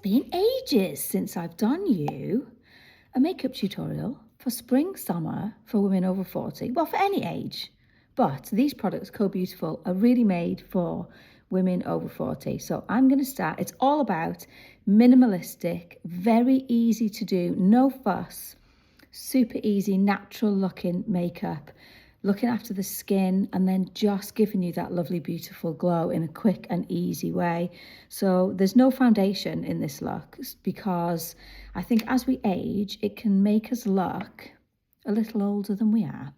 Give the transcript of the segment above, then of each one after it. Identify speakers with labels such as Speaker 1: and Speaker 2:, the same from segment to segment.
Speaker 1: been ages since I've done you a makeup tutorial for spring, summer for women over 40, well, for any age. But these products, CODE Beautiful, are really made for women over 40. So I'm going to start. It's all about minimalistic, very easy to do, no fuss, super easy, natural looking makeup, looking after the skin and then just giving you that lovely, beautiful glow in a quick and easy way. So there's no foundation in this look because I think as we age, it can make us look a little older than we are.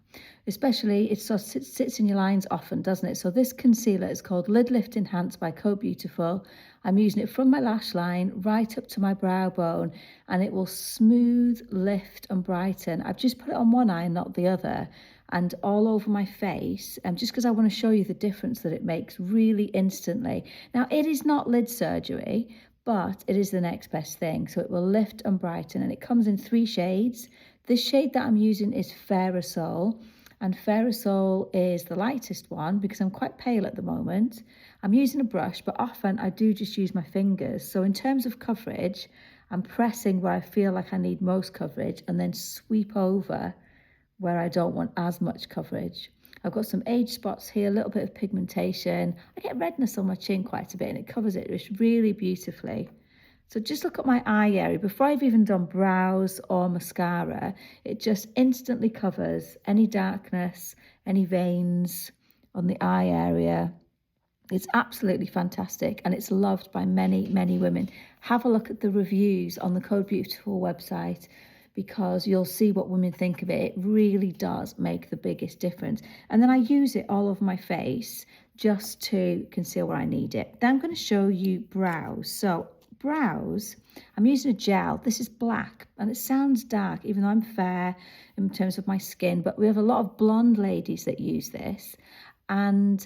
Speaker 1: Especially, it sort of sits in your lines often, doesn't it? So this concealer is called Lid Lift Enhance by CODE Beautiful. I'm using it from my lash line right up to my brow bone, and it will smooth, lift and brighten. I've just put it on one eye and not the other, and all over my face, just because I want to show you the difference that it makes really instantly. Now, it is not lid surgery, but it is the next best thing. So it will lift and brighten, and it comes in 3 shades. This shade that I'm using is Ferrosol, and Ferrosol is the lightest one because I'm quite pale at the moment. I'm using a brush, but often I do just use my fingers. So in terms of coverage, I'm pressing where I feel like I need most coverage and then sweep over where I don't want as much coverage. I've got some age spots here, a little bit of pigmentation. I get redness on my chin quite a bit and it covers it just really beautifully. So just look at my eye area. Before I've even done brows or mascara, it just instantly covers any darkness, any veins on the eye area. It's absolutely fantastic and it's loved by many, many women. Have a look at the reviews on the CODE Beautiful website because you'll see what women think of it. It really does make the biggest difference. And then I use it all over my face just to conceal where I need it. Then I'm going to show you brows. So brows, I'm using a gel. This is black and it sounds dark even though I'm fair in terms of my skin, but we have a lot of blonde ladies that use this, and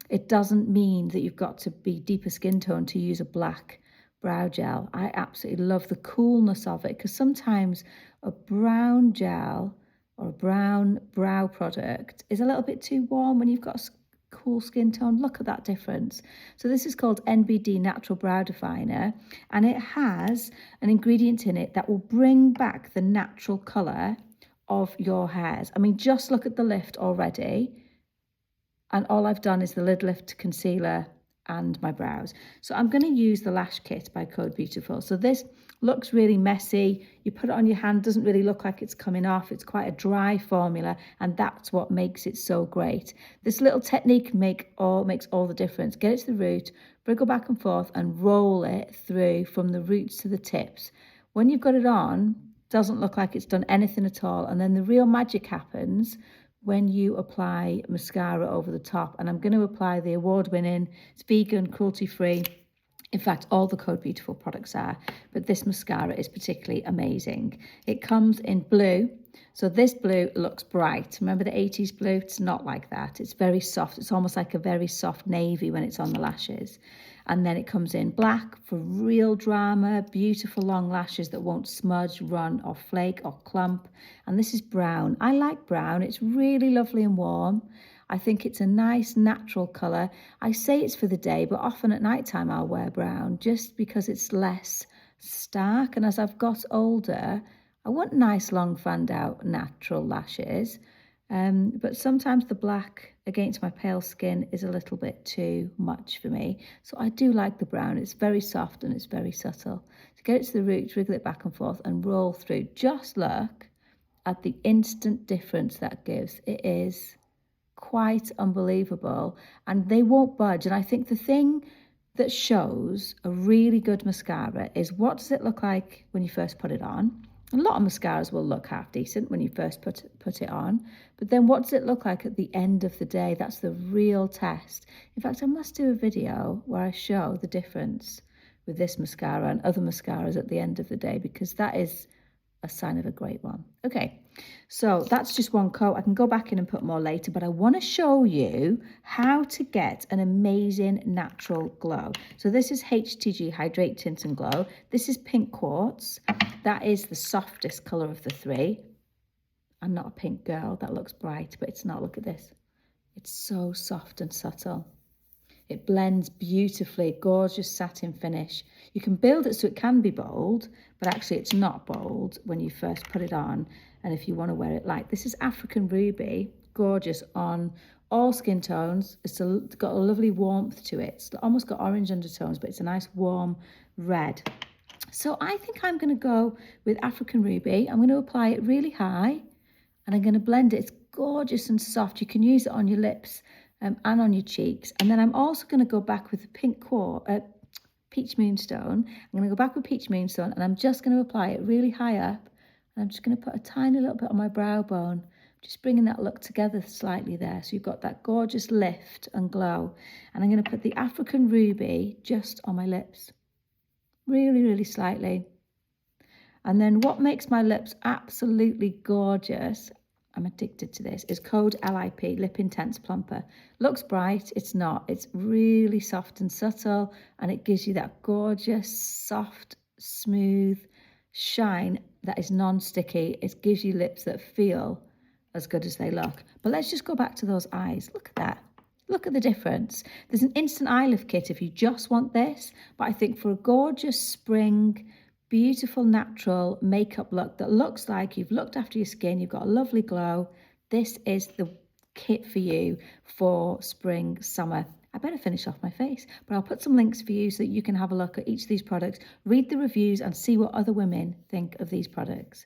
Speaker 1: it doesn't mean that you've got to be deeper skin tone to use a black brow gel. I absolutely love the coolness of it because sometimes a brown gel or a brown brow product is a little bit too warm when you've got a cool skin tone. Look at that difference. So this is called NBD Natural Brow Definer, and it has an ingredient in it that will bring back the natural colour of your hairs. I mean, just look at the lift already. And all I've done is the lid lift concealer and my brows. So I'm going to use the Lash Kit by CODE Beautiful. So this looks really messy. You put it on your hand, doesn't really look like it's coming off. It's quite a dry formula, and that's what makes it so great. This little technique makes all the difference. Get it to the root, wriggle back and forth, and roll it through from the roots to the tips. When you've got it on, it doesn't look like it's done anything at all. And then the real magic happens when you apply mascara over the top. And I'm going to apply the award-winning, it's vegan, cruelty-free. In fact, all the CODE Beautiful products are, but this mascara is particularly amazing. It comes in blue. So this blue looks bright. Remember the 80s blue? It's not like that. It's very soft. It's almost like a very soft navy when it's on the lashes. And then it comes in black for real drama, beautiful long lashes that won't smudge, run or flake or clump. And this is brown. I like brown. It's really lovely and warm. I think it's a nice natural colour. I say it's for the day, but often at night time I'll wear brown just because it's less stark. And as I've got older, I want nice long fanned out natural lashes. But sometimes the black against my pale skin is a little bit too much for me. So I do like the brown. It's very soft and it's very subtle. To get it to the root, wriggle it back and forth and roll through. Just look at the instant difference that gives. It is quite unbelievable, and they won't budge. And I think the thing that shows a really good mascara is what does it look like when you first put it on. A lot of mascaras will look half decent when you first put it on, but then what does it look like at the end of the day? That's the real test. In fact, I must do a video where I show the difference with this mascara and other mascaras at the end of the day, because that is a sign of a great one. Okay, so that's just one coat. I can go back in and put more later, but I want to show you how to get an amazing natural glow. So this is HTG, Hydrate Tint Glow. This is pink quartz. That is the softest colour of the 3. I'm not a pink girl. That looks bright, but it's not. Look at this. It's so soft and subtle. It blends beautifully, gorgeous satin finish. You can build it so it can be bold, but actually it's not bold when you first put it on. And if you want to wear it light, this is African Ruby, gorgeous on all skin tones. It's got a lovely warmth to it. It's almost got orange undertones, but it's a nice warm red. So I think I'm going to go with African Ruby. I'm going to apply it really high and I'm going to blend it. It's gorgeous and soft. You can use it on your lips and on your cheeks. And then I'm also going to go back with the Peach Moonstone. I'm going to go back with Peach Moonstone and I'm just going to apply it really high up. And I'm just going to put a tiny little bit on my brow bone, just bringing that look together slightly there. So you've got that gorgeous lift and glow. And I'm going to put the African Ruby just on my lips. Really, really slightly. And then what makes my lips absolutely gorgeous, I'm addicted to this, is CODE LIP, Lip Intense Plumper. Looks bright, it's not. It's really soft and subtle, and it gives you that gorgeous, soft, smooth shine that is non-sticky. It gives you lips that feel as good as they look. But let's just go back to those eyes. Look at that. Look at the difference. There's an instant eye lift kit if you just want this, but I think for a gorgeous spring, beautiful natural makeup look that looks like you've looked after your skin, you've got a lovely glow, this is the kit for you for spring, summer. I better finish off my face, but I'll put some links for you so that you can have a look at each of these products, read the reviews and see what other women think of these products.